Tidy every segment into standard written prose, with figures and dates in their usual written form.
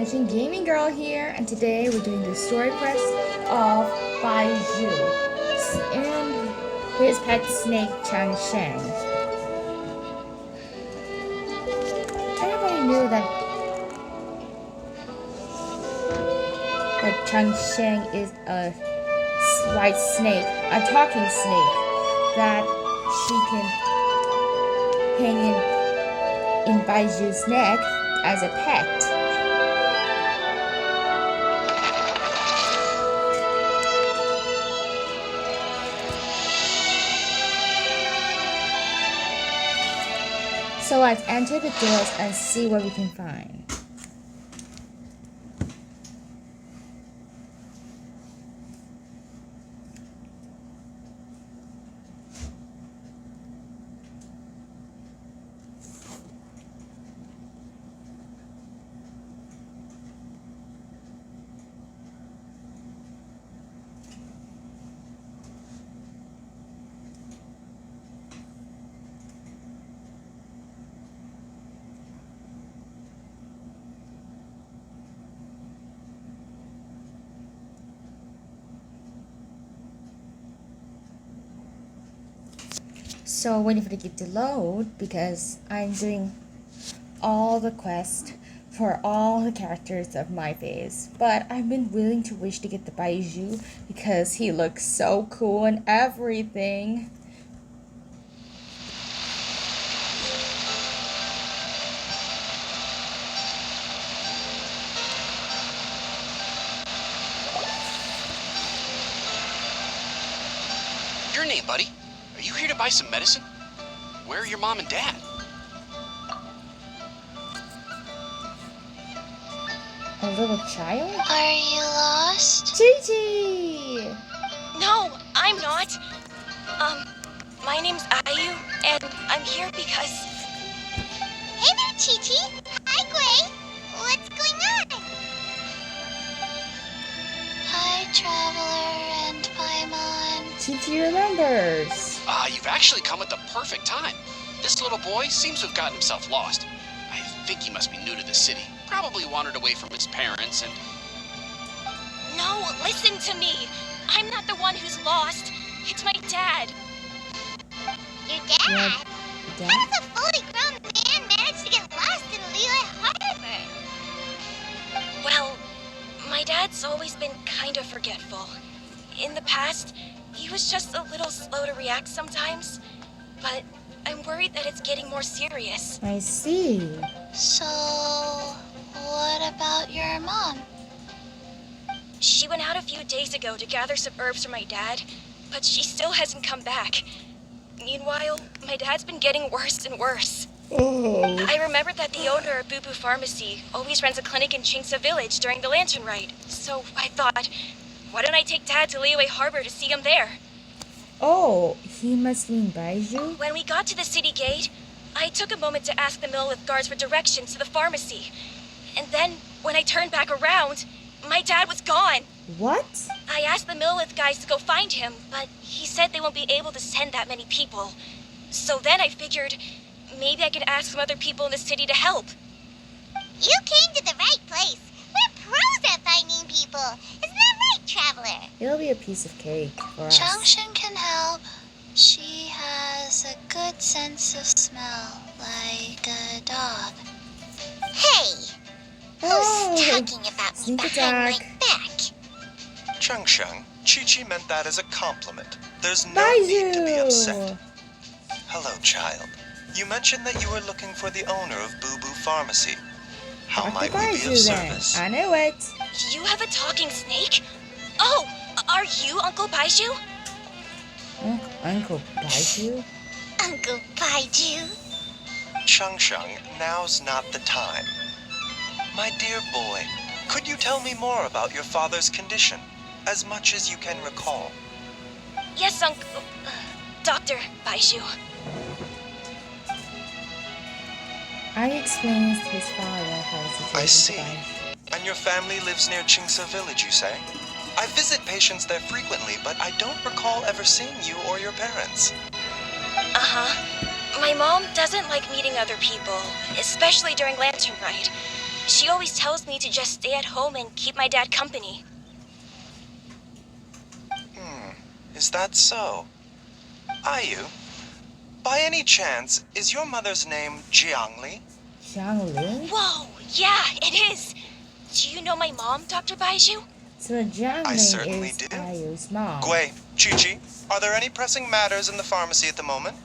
Genshin Gaming Girl here, and today we're doing the story quest of Baizhu and his pet snake Changsheng. Everybody knew that Changsheng is a white snake, a talking snake that she can hang in Baizhu's neck as a pet. So let's enter the doors and see what we can find. So waiting for the game to load because I'm doing all the quests for all the characters of my phase. But I've been willing to wish to get the baizhu because he looks so cool and everything. Your name, buddy? Are you here to buy some medicine? Where are your mom and dad? A little child? Are you lost? Gigi! No, I'm not. My name's Ayu, and I'm here because... Hey there, Chi-Chi. Hi, Gray. What's going on? Hi, Traveler and Paimon. Gigi remembers. You've actually come at the perfect time. This little boy seems to have gotten himself lost. I think he must be new to the city. Probably wandered away from his parents and... No, listen to me. I'm not the one who's lost. It's my dad. Your dad? Dad? How does a fully grown man manage to get lost in Liyue Harbor? Well, my dad's always been kind of forgetful. In the past, he was just a little slow to react sometimes. But I'm worried that it's getting more serious. I see. So, what about your mom? She went out a few days ago to gather some herbs for my dad, but she still hasn't come back. Meanwhile, my dad's been getting worse and worse. Oh. I remembered that the owner of Boo Boo Pharmacy always runs a clinic in Chingsa Village during the Lantern Ride. So I thought, why don't I take Dad to Liyue Harbor to see him there? Oh, he must mean baizhu? When we got to the city gate, I took a moment to ask the Millith guards for directions to the pharmacy. And then, when I turned back around, my dad was gone. What? I asked the Millith guys to go find him, but he said they won't be able to send that many people. So then I figured, maybe I could ask some other people in the city to help. You came to the right place. We're pros at finding people. Isn't that right, Traveler? It'll be a piece of cake for us. Changsheng can help. She has a good sense of smell, like a dog. Hey! Oh, Who's talking about me sneak behind attack. my back? Changsheng, Chi-Chi meant that as a compliment. There's no need to be upset. Baizhu! Hello, child. You mentioned that you were looking for the owner of Boo Boo Pharmacy. How Dr. might we be of Baizhu then. service? I knew it. You have a talking snake? Oh, are you Uncle Baizhu? Uncle Baizhu? Uncle Baizhu? Changsheng, now's not the time. My dear boy, could you tell me more about your father's condition? As much as you can recall. Yes, Uncle... Dr. Baizhu. I explained to his father how the situation I see. with Baizhu. And your family lives near Chingsa Village, you say? I visit patients there frequently, but I don't recall ever seeing you or your parents. Uh-huh. My mom doesn't like meeting other people, especially during Lantern Ride. She always tells me to just stay at home and keep my dad company. Is that so? Ayu, by any chance, is your mother's name Jiangli? Jiangling? Whoa, yeah, it is. Do you know my mom, Dr. Baizhu? So I Jiangling certainly is do. Ayu's mom. Gui, Chi-Chi, are there any pressing matters in the pharmacy at the moment?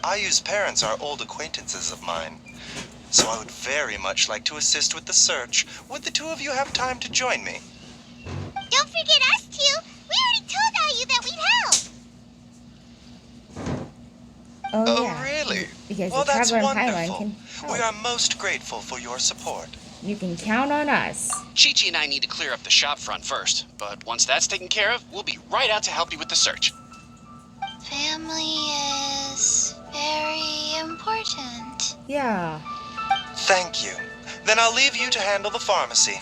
Ayu's parents are old acquaintances of mine, so I would very much like to assist with the search. Would the two of you have time to join me? Don't forget us two. We already told Ayu that we'd help. Oh, yeah. Really? Because Well, the that's traveler in Paimon wonderful. can We help. are most grateful for your support. You can count on us. Chi-Chi and I need to clear up the shop front first, but once that's taken care of, we'll be right out to help you with the search. Family is very important. Yeah. Thank you. Then I'll leave you to handle the pharmacy.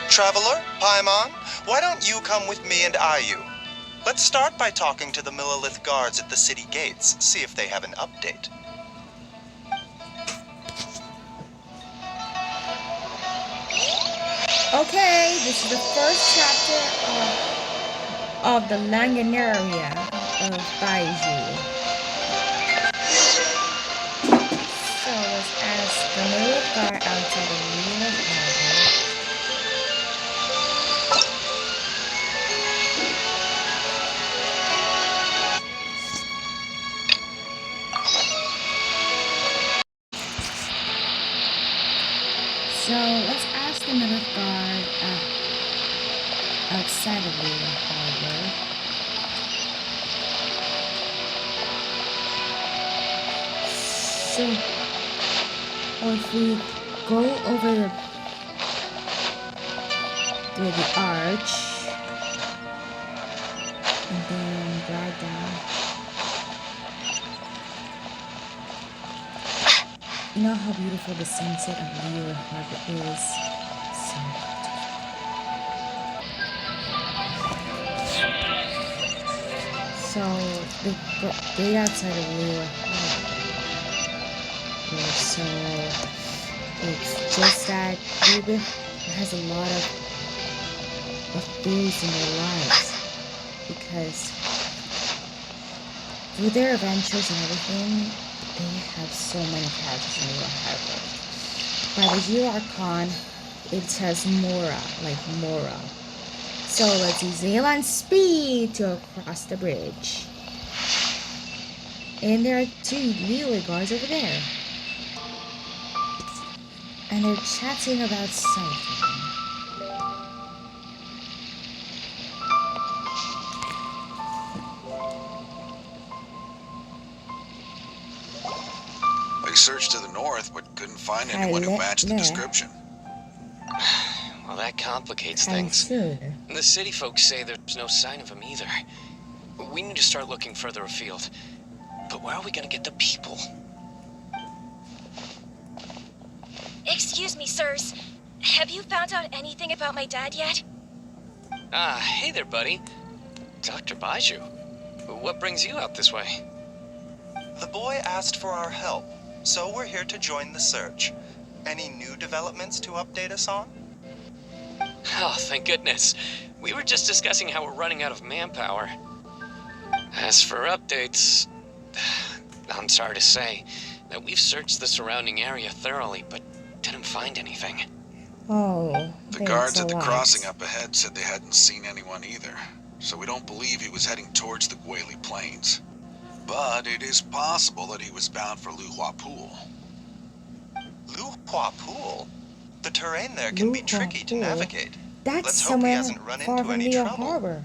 Traveler, Paimon, why don't you come with me and Ayu? Let's start by talking to the Millilith guards at the city gates, see if they have an update. Okay, this is the first chapter of the Langenaria of Baizhu. So let's ask the middle guard outside the Luna Harbor. So let's ask the middle guard outside of Luna Harbor. So, or if we go over the arch and then glide down. You know how beautiful the sunset of Luna Harbor is? So beautiful. So the gate outside of Luna Harbor. So it's just that Ruben has a lot of things in their lives because through their adventures and everything, they have so many characters in Luna Harbor. By the Zero Archon, it says Mora, like Mora. So let's use Zealand speed to cross the bridge. And there are two relay guards over there. And they're chatting about something. They searched to the north, but couldn't find anyone who matched the description. Well, that complicates And things. soon. The city folks say there's no sign of him either. We need to start looking further afield. But where are we gonna get the people? Excuse me, sirs. Have you found out anything about my dad yet? Ah, hey there, buddy. Dr. Baizhu. What brings you out this way? The boy asked for our help, so we're here to join the search. Any new developments to update us on? Oh, thank goodness. We were just discussing how we're running out of manpower. As for updates, I'm sorry to say that we've searched the surrounding area thoroughly, but didn't find anything. Oh, The thanks guards a at the lot. crossing up ahead said they hadn't seen anyone either, so we don't believe he was heading towards the Guili Plains. But it is possible that he was bound for Luhua Pool. Luhua Pool? The terrain there can be Luhua tricky to Pool? navigate. That's Let's hope he somewhere hasn't run far into from any Leo trouble. Harbor.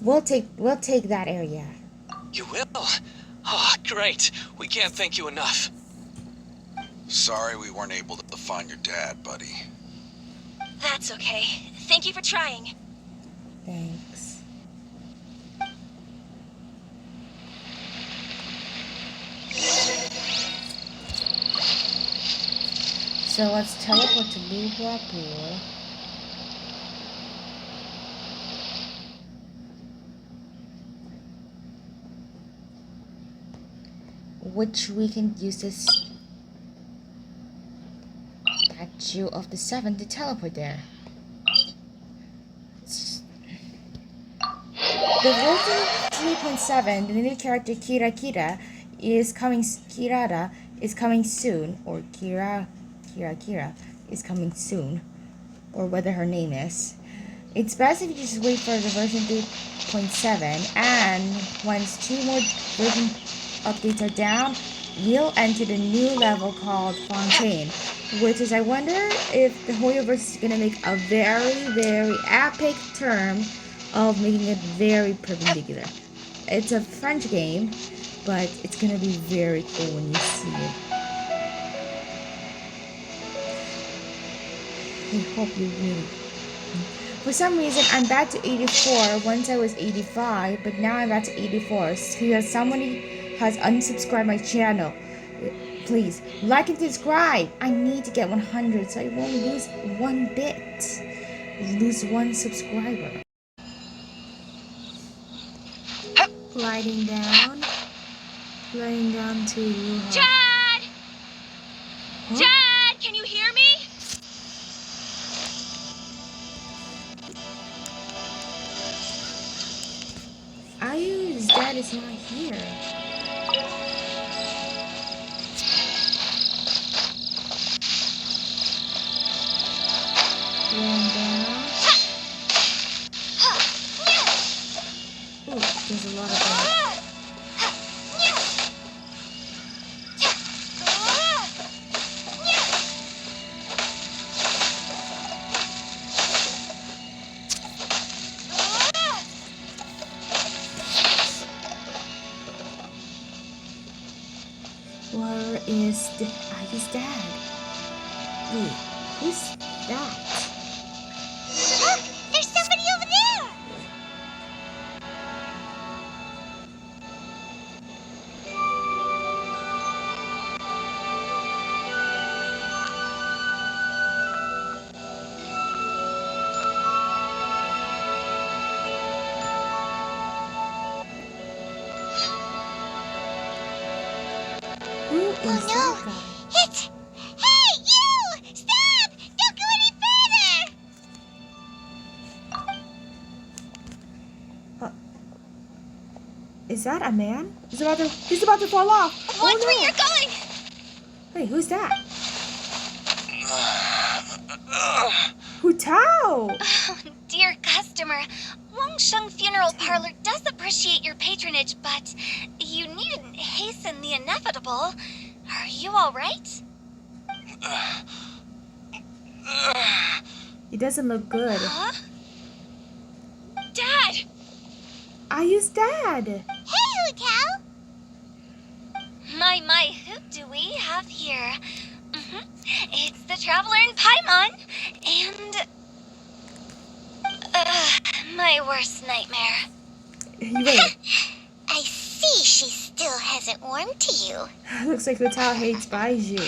We'll take that area. You will? Oh, great. We can't thank you enough. Sorry we weren't able to find your dad, buddy. That's okay. Thank you for trying. Thanks. So let's teleport to Luhua Pool. Which we can use this baizhu of the 7 to teleport there. The version 3.7, the new character Kira is coming. Kirara is coming soon, or Kira is coming soon, or whether her name is. It's best if you just wait for the version 3.7, and once 2 more version updates are down, we'll enter the new level called Fontaine, which is, I wonder if the Hoyoverse is gonna make a very epic term of making it very perpendicular. It's a French game, but it's gonna be very cool when you see it. I hope you really. For some reason, I'm back to 84. Once I was 85, but now I'm back to 84 because somebody has unsubscribed my channel. Please like and subscribe. I need to get 100 so I won't lose one bit. Lose one subscriber. Gliding down to Luha. Dad! Huh? Dad, can you hear me? Ayu's dad is not here. Going down. Ooh, there's a lot of them. Where is Ayu's dad? Wait, who's that? Look! There's somebody over there! Who is Oh no! that guy? It's... Hey, you! Stop! Don't go any further! Is that a man? He's about to fall off. Watch Oh, no. where you're going! Hey, who's that? Hu Tao! Oh, dear customer, Wangsheng Funeral Parlor does appreciate your patronage, but you needn't hasten the inevitable. Are you all right? He doesn't look good. Huh? Dad! Ayu's dad. Hey, Hu Tao! My, who do we have here? It's the Traveler in Paimon, and... my worst nightmare. Wait, I see she still hasn't warmed to you. looks like Hu Tao hates baizhu.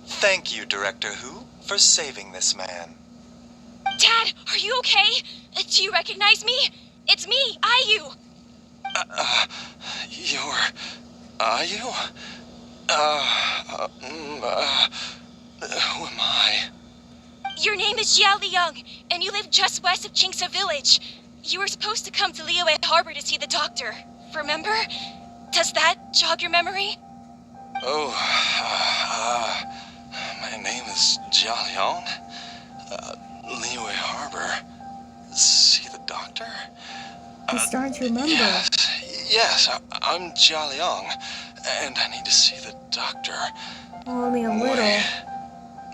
Thank you, Director Who, for saving this man. Dad, are you okay? Do you recognize me? It's me, Ayu. Are you? Who am I? Your name is Jia Liang, and you live just west of Qingse Village. You were supposed to come to Liyue Harbor to see the doctor. Remember? Does that jog your memory? Oh, my name is Jia Liang. Liyue Harbor. See the doctor? He's starting to remember. Yes, I'm Jia Liang, and I need to see the doctor. Only a little. Wait.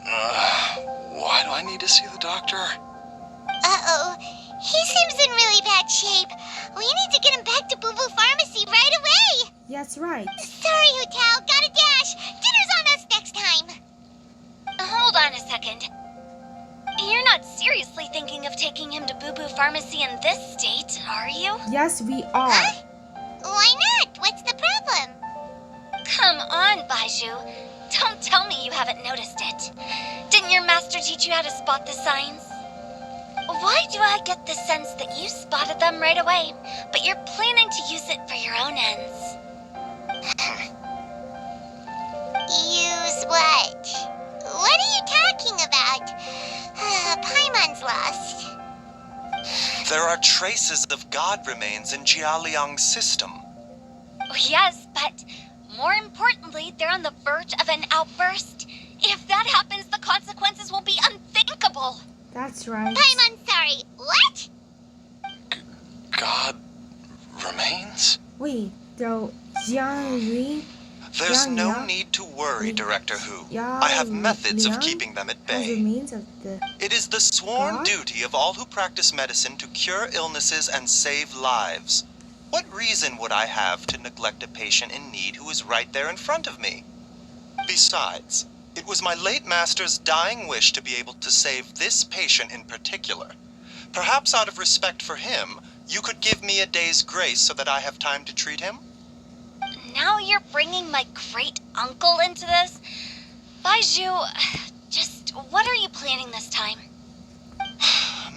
Why do I need to see the doctor? Uh-oh. He seems in really bad shape. We need to get him back to Boo Boo Pharmacy right away. That's right. Sorry, Hu Tao. Gotta dash. Dinner's on us next time. Hold on a second. You're not seriously thinking of taking him to Boo Boo Pharmacy in this state, are you? Yes, we are. Why not? What's the problem? Come on, Baizhu. Don't tell me you haven't noticed it. Didn't your master teach you how to spot the signs? Why do I get the sense that you spotted them right away, but you're planning to use it for your own ends? Use what? What are you talking about? Paimon's lost. There are traces of god remains in Jialiang's system. Yes, but more importantly, they're on the verge of an outburst. If that happens, the consequences will be unthinkable. That's right. Paimon, sorry. What? God remains? Wait, though, Jiang There's Yang no Yang- need to worry, Director Hu. Yang I have methods of Liang keeping them at has bay. remains of the... It is the sworn God? duty of all who practice medicine to cure illnesses and save lives. What reason would I have to neglect a patient in need who is right there in front of me? Besides, it was my late master's dying wish to be able to save this patient in particular. Perhaps out of respect for him, you could give me a day's grace so that I have time to treat him? Now you're bringing my great uncle into this? Baizhu, just what are you planning this time?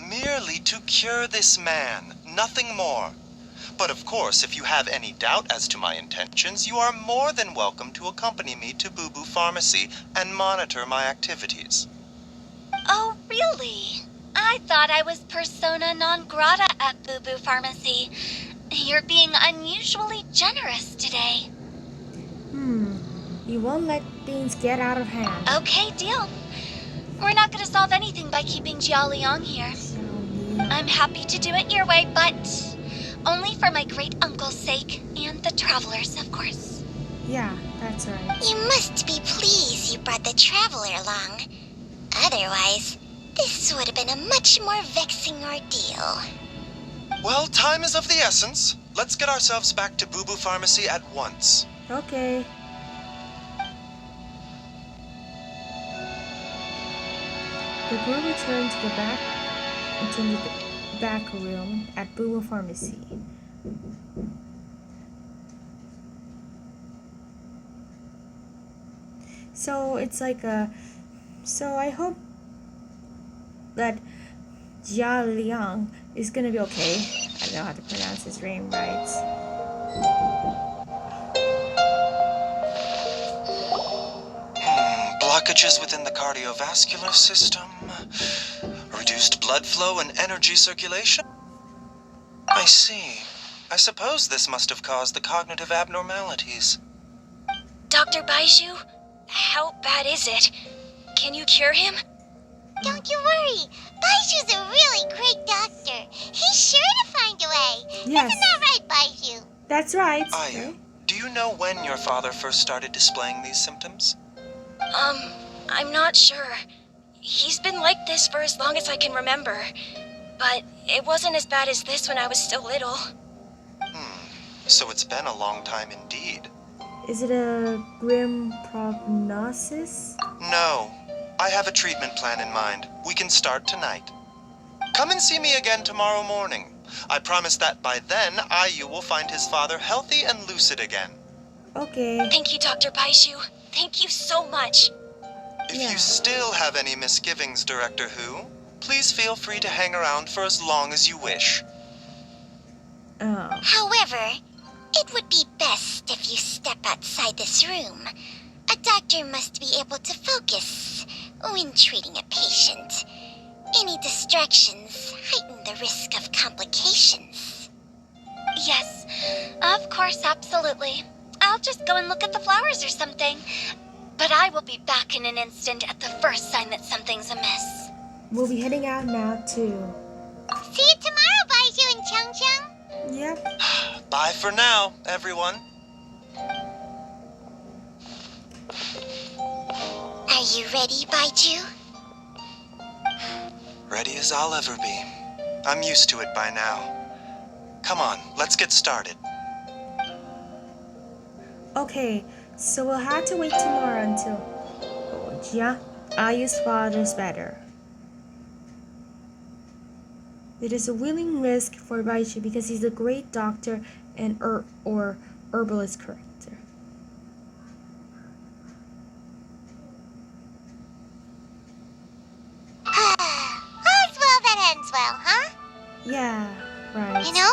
Merely to cure this man, nothing more. But of course, if you have any doubt as to my intentions, you are more than welcome to accompany me to Boo Boo Pharmacy and monitor my activities. Oh, really? I thought I was persona non grata at Boo Boo Pharmacy. You're being unusually generous today. You won't let things get out of hand. Okay, deal. We're not gonna solve anything by keeping Jialiang here. I'm happy to do it your way, but only for my great uncle's sake and the travelers, of course. Yeah, that's right. You must be pleased you brought the traveler along. Otherwise, this would have been a much more vexing ordeal. Well, time is of the essence. Let's get ourselves back to Boo Boo Pharmacy at once. Okay. The group returned to the back room at Boo Boo Pharmacy. So it's like a... So I hope that Jia Liang is gonna be okay. I don't know how to pronounce his name right. Blockages within the cardiovascular system, reduced blood flow and energy circulation. I see. I suppose this must have caused the cognitive abnormalities. Dr. Baizhu, how bad is it? Can you cure him? Don't you worry. Baizhu's a really great doctor. He's sure to find a way. Yes. Isn't that right, Baizhu? That's right. Ayu, do you know when your father first started displaying these symptoms? I'm not sure. He's been like this for as long as I can remember. But it wasn't as bad as this when I was still little. So it's been a long time indeed. Is it a grim prognosis? No. I have a treatment plan in mind. We can start tonight. Come and see me again tomorrow morning. I promise that by then, Ayu will find his father healthy and lucid again. Okay. Thank you, Dr. Baizhu. Thank you so much. If Yeah. you still have any misgivings, Director Hu, please feel free to hang around for as long as you wish. Oh. However, it would be best if you step outside this room. A doctor must be able to focus when treating a patient. Any distractions heighten the risk of complications. Yes, of course, absolutely. I'll just go and look at the flowers or something. But I will be back in an instant at the first sign that something's amiss. We'll be heading out now too. See you tomorrow, Baizhu and Chang. Yep. Bye for now, everyone. Are you ready, Baizhu? Ready as I'll ever be. I'm used to it by now. Come on, let's get started. Okay, so we'll have to wait tomorrow until Ayu's father's better. It is a willing risk for Baizhu because he's a great doctor and or herbalist character. All's well that ends well, huh? Yeah, right. You know,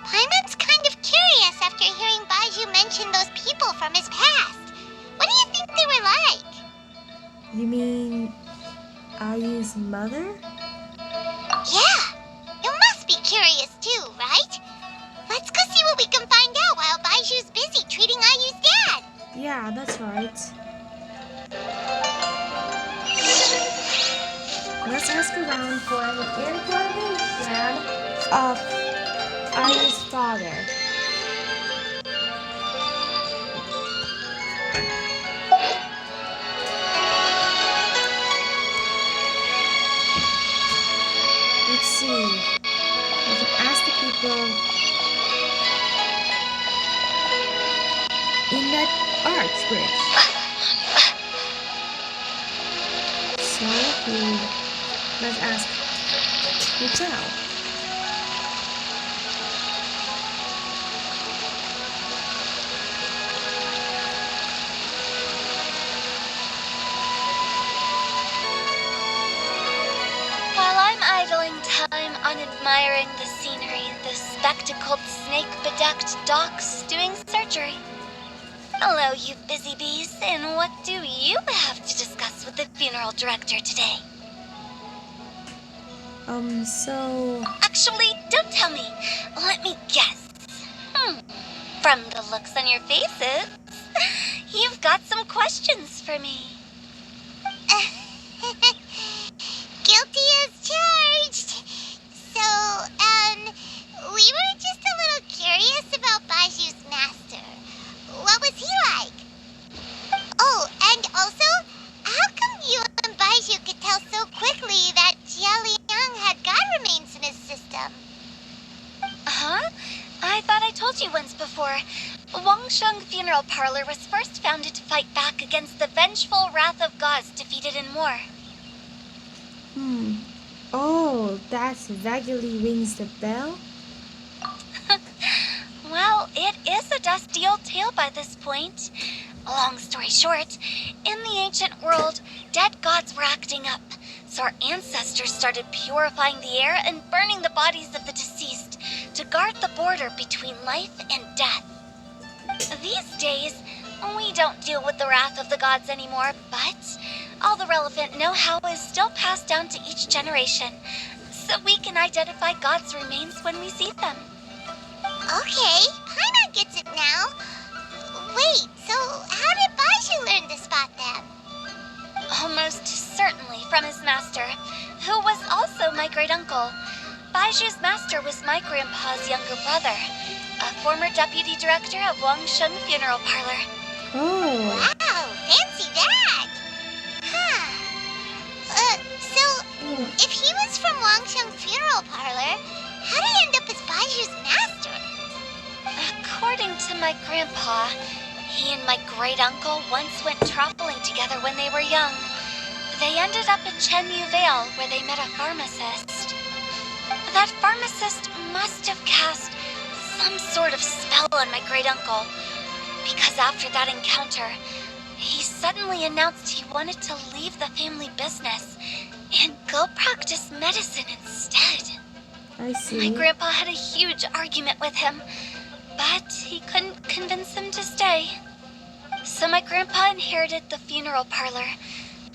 Paimon's kind of curious after hearing Baizhu mention those people from his past. What do you think they were like? You mean Ayu's mother? Yeah, you must be curious too, right? Let's go see what we can find out while Baiju's busy treating Ayu's dad. Yeah, that's right. Let's ask around for an information of Ayu's father. Let's see. We can ask the people in that arch bridge. So let's ask Michelle. While I'm idling time on admiring the scenery, the spectacled snake-bedecked docks doing surgery. Hello, you busy bees, and what do you have to discuss with the funeral director today? So Actually, don't tell me. Let me guess. From the looks on your faces, you've got some questions for me. Guilty as charged. So, we were just a little curious about Baiju's master. What was he like? Oh, and also, how come you and Baizhu could tell so quickly that Jia Liang had god remains in his system? Huh? I thought I told you once before. Wangsheng Funeral Parlor was first founded to fight back against the vengeful wrath of gods defeated in war. Oh, that vaguely rings the bell. Well, it is a dusty old tale by this point. Long story short, in the ancient world, dead gods were acting up, so our ancestors started purifying the air and burning the bodies of the deceased to guard the border between life and death. These days, we don't deal with the wrath of the gods anymore, but all the relevant know-how is still passed down to each generation, so we can identify gods' remains when we see them. Okay, Paimon gets it now. Wait, so how did Baizhu learn to spot them? Almost certainly from his master, who was also my great-uncle. Baiju's master was my grandpa's younger brother, a former deputy director of Wangsheng Funeral Parlor. Oh, Wow, fancy that! Huh. So, if he was from Wangsheng Funeral Parlor, how did he end up as Baiju's master? According to my grandpa, he and my great-uncle once went traveling together when they were young. They ended up at Chenyu Vale, where they met a pharmacist. That pharmacist must have cast some sort of spell on my great-uncle, because after that encounter, he suddenly announced he wanted to leave the family business and go practice medicine instead. I see. My grandpa had a huge argument with him, but he couldn't convince him to stay. So my grandpa inherited the funeral parlor,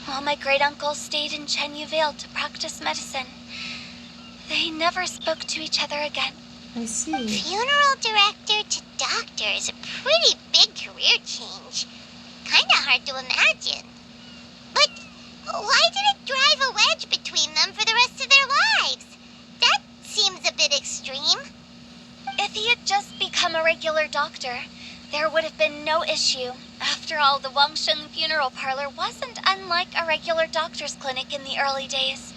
while my great-uncle stayed in Chenyu Vale to practice medicine. They never spoke to each other again. I see. Funeral director to doctor is a pretty big career change. Kinda hard to imagine. But why did it drive a wedge between them for the rest of their lives? That seems a bit extreme. If he had just become a regular doctor, there would have been no issue. After all, the Wangsheng Funeral Parlor wasn't unlike a regular doctor's clinic in the early days.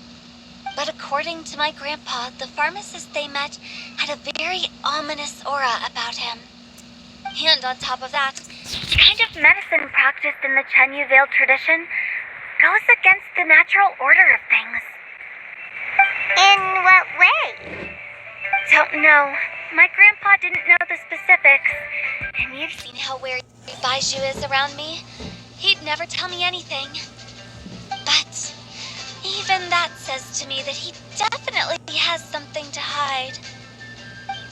But according to my grandpa, the pharmacist they met had a very ominous aura about him. And on top of that, the kind of medicine practiced in the Chenyu Vale tradition goes against the natural order of things. In what way? Don't know. My grandpa didn't know the specifics. And you've seen how wary Baizhu is around me. He'd never tell me anything. But even that says to me that he definitely has something to hide.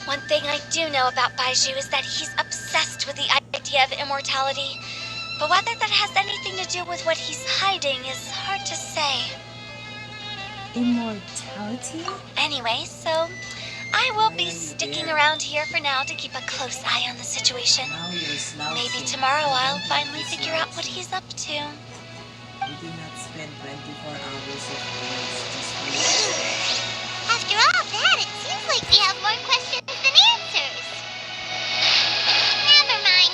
One thing I do know about Baizhu is that he's obsessed with the idea of immortality. But whether that has anything to do with what he's hiding is hard to say. Immortality? Anyway, so I will be sticking around here for now to keep a close eye on the situation. Maybe tomorrow I'll finally figure out what he's up to. We do not spend 24 hours of days just for After all that, it seems like we have more questions than answers. Never mind.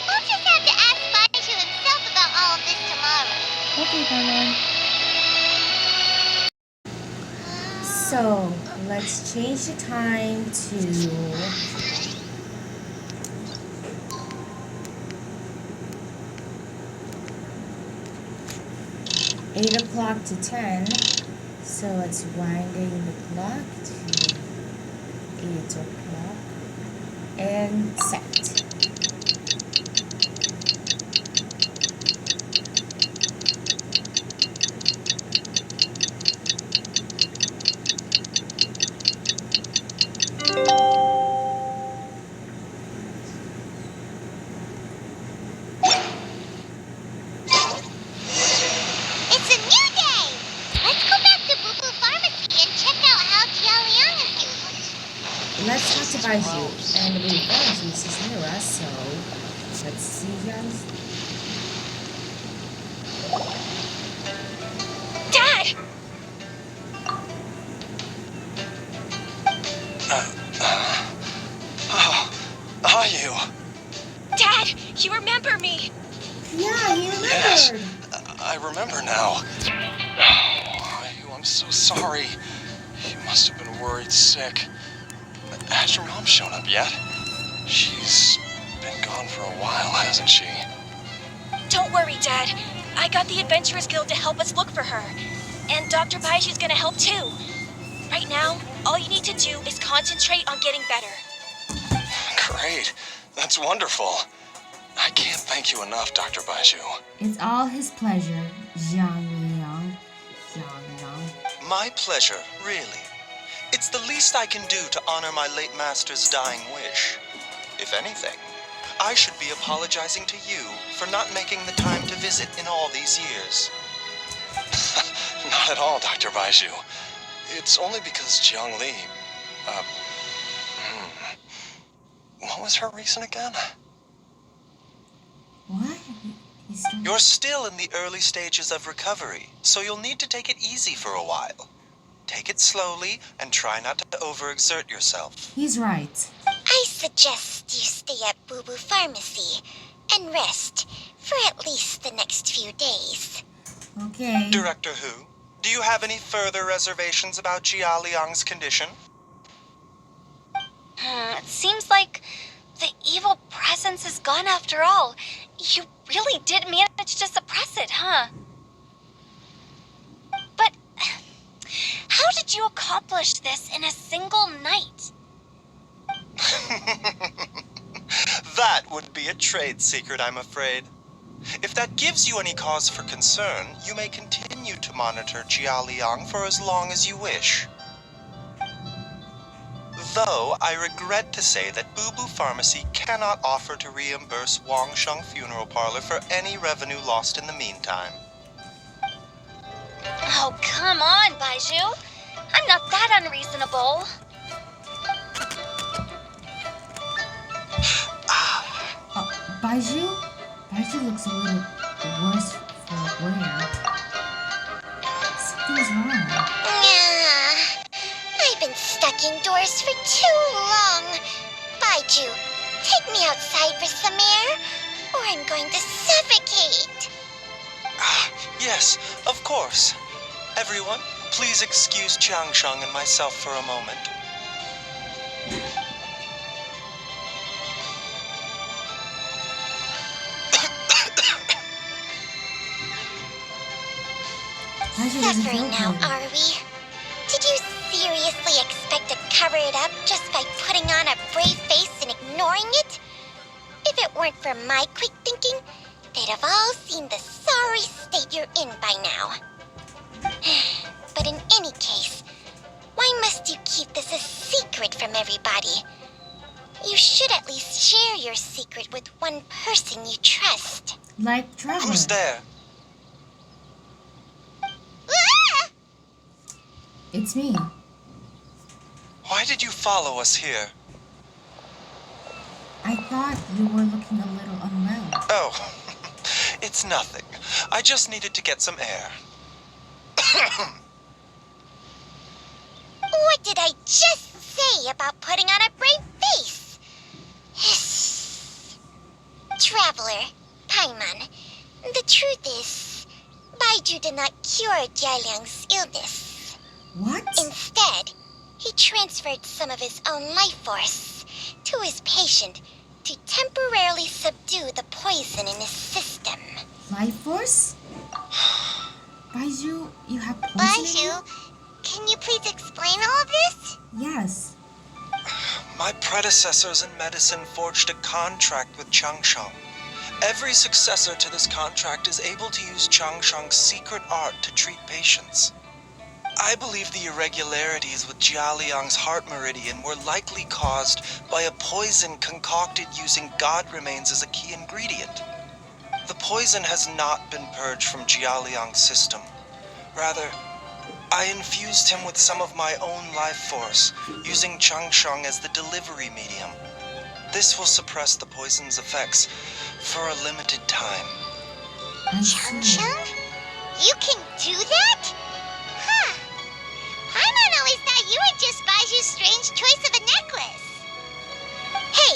We'll just have to ask Baizhu himself about all of this tomorrow. Okay, Paimon. So, let's change the time to 8 o'clock to 10. So let's winding the clock to 8 o'clock and set. It's a new day! Let's go back to Boo Boo Pharmacy and check out how Jialiang is doing. Let's talk to Baizhu, and we Baizhu is near us, so let's see guys. Dad! Are you? Dad, you remember me! Yeah, he remembered. Yes, I remember now. I'm so sorry. You must have been worried sick. Has your mom shown up yet? She's been gone for a while, hasn't she? Don't worry, Dad. I got the Adventurers Guild to help us look for her. And Dr. Baizhu's gonna help too. Right now, all you need to do is concentrate on getting better. Great. That's wonderful. I can't thank you enough, Dr. Baizhu. It's all his pleasure, Zhang Liang. My pleasure, really. It's the least I can do to honor my late master's dying wish. If anything, I should be apologizing to you for not making the time to visit in all these years. Not at all, Dr. Baizhu. It's only because Jiang Li, what was her reason again? What? You're still in the early stages of recovery, so you'll need to take it easy for a while. Take it slowly and try not to overexert yourself. He's right. I suggest you stay at Boo Boo Pharmacy and rest for at least the next few days. Okay. Director Hu, do you have any further reservations about Jia Liang's condition? It seems like the evil presence is gone after all. You really did manage to suppress it, huh? But how did you accomplish this in a single night? That would be a trade secret, I'm afraid. If that gives you any cause for concern, you may continue to monitor Jia Liang for as long as you wish. Though I regret to say that Boo Boo Pharmacy cannot offer to reimburse Wang Sheng Funeral Parlor for any revenue lost in the meantime. Oh, come on, Baizhu. I'm not that unreasonable. Baizhu? Baizhu looks a little worse for wear. Something's wrong. I've been stuck indoors for too long. Baizhu, take me outside for some air, or I'm going to suffocate. Yes, of course. Everyone, please excuse Changsheng and myself for a moment. Baizhu doesn't feel Suffering now, good. are we? Did you seriously expect to cover it up just by putting on a brave face and ignoring it? If it weren't for my quick thinking, they'd have all seen the sorry state you're in by now. But in any case, why must you keep this a secret from everybody? You should at least share your secret with one person you trust. Like Trevor. Who's there? Ah! It's me. Why did you follow us here? I thought you were looking a little unwell. Oh, it's nothing. I just needed to get some air. What did I just say about putting on a brave face? Traveler, Paimon, the truth is, Baizhu did not cure Jialiang's illness. What? Instead, he transferred some of his own life force to his patient to temporarily subdue the poison in his system. Life force? Baizhu, you have poison in you? Can you please explain all of this? Yes. My predecessors in medicine forged a contract with Changsheng. Every successor to this contract is able to use Changsheng's secret art to treat patients. I believe the irregularities with Jialiang's heart meridian were likely caused by a poison concocted using god remains as a key ingredient. The poison has not been purged from Jialiang's system. Rather, I infused him with some of my own life force, using Changsheng as the delivery medium. This will suppress the poison's effects for a limited time. I see. You can do that? Huh. Paimon always thought you were just Baiju's strange choice of a necklace. Hey,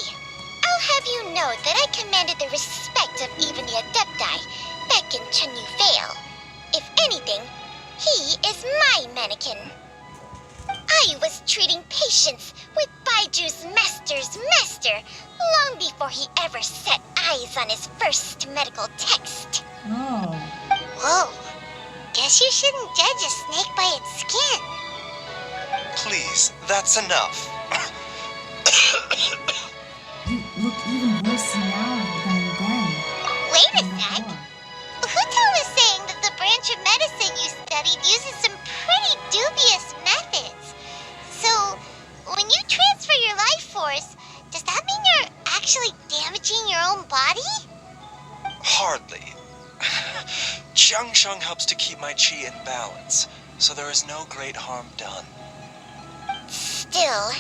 I'll have you know that I commanded the respect of even the Adepti back in Chenyu Vale. If anything, he is my mannequin. I was treating patients with Baiju's master's master long before he ever set eyes on his first medical text. Oh. Whoa. Guess you shouldn't judge a snake by its skin. Please, that's enough. You look even worse now than then. Wait a than sec. before. Huto was saying that the branch of medicine you studied uses some pretty dubious methods. So, when you transfer your life force, does that mean you're actually damaging your own body? Hardly. Changsheng helps to keep my chi in balance, so there is no great harm done. Still,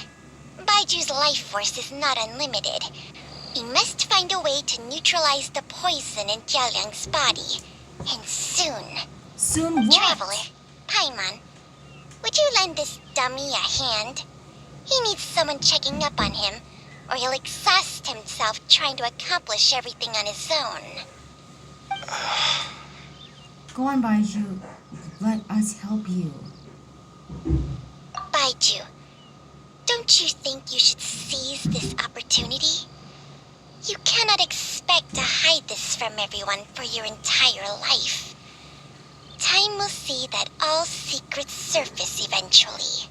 Baiju's life force is not unlimited. We must find a way to neutralize the poison in Jialiang's body. And soon. Soon what? Traveler, Paimon, would you lend this dummy a hand? He needs someone checking up on him, or he'll exhaust himself trying to accomplish everything on his own. Go on, Baizhu. Let us help you. Baizhu, don't you think you should seize this opportunity? You cannot expect to hide this from everyone for your entire life. Time will see that all secrets surface eventually.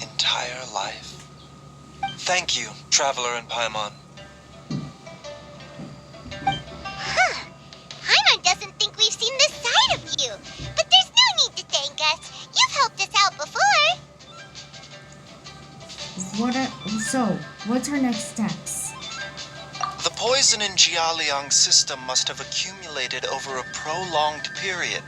Entire life. Thank you, Traveler and Paimon. Huh. Paimon doesn't think we've seen this side of you. But there's no need to thank us. You've helped us out before. What's our next steps? The poison in Jialiang's system must have accumulated over a prolonged period.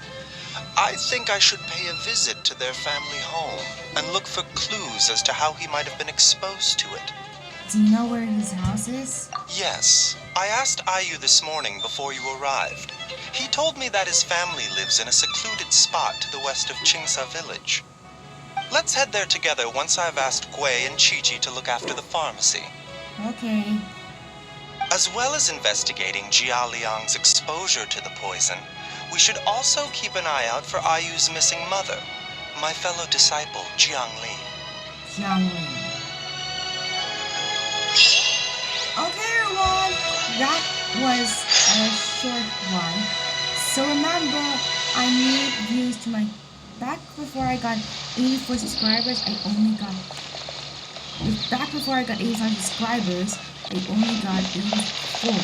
I think I should pay a visit to their family home and look for clues as to how he might have been exposed to it. Do you know where his house is? Yes, I asked Ayu this morning before you arrived. He told me that his family lives in a secluded spot to the west of Qingsa village. Let's head there together once I've asked Gui and Chi-Chi to look after the pharmacy. Okay. As well as investigating Jialiang's exposure to the poison, we should also keep an eye out for Ayu's missing mother, my fellow disciple, Jiangli. Jiangli. Okay, everyone. That was a short one. So remember, I need views to my... Back before I got 84 subscribers, Back before I got 85 subscribers, I only got 84.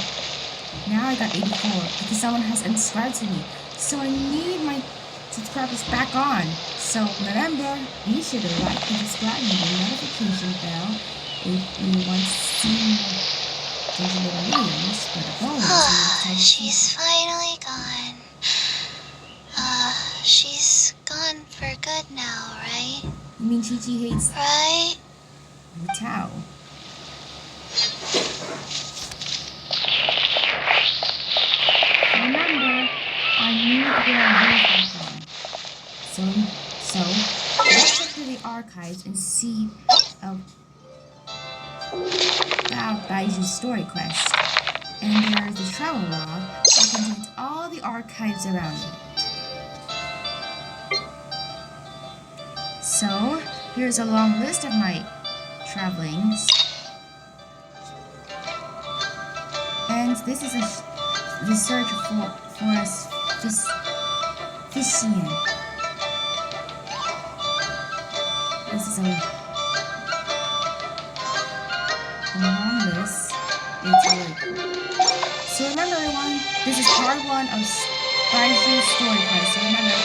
Now I got 84 because someone has unsubscribed to me. So I need my subscribers back on. So remember, be sure to like and subscribe and the notification bell if you want to see Genshin news for the bonus, She's finally gone. She's gone for good now, right? You mean Chi-Chi hates Right? Wu Tao? Remember, I need to get our views back on. So let's check through the archives and see about Baizhu's story quest. And there's the travel log that contains all the archives around it. So, here's a long list of my travelings. And this is a research for a Fishian. This is a long list. It's really cool. So remember everyone, this is part 1 of Baizhu's story quest. So remember,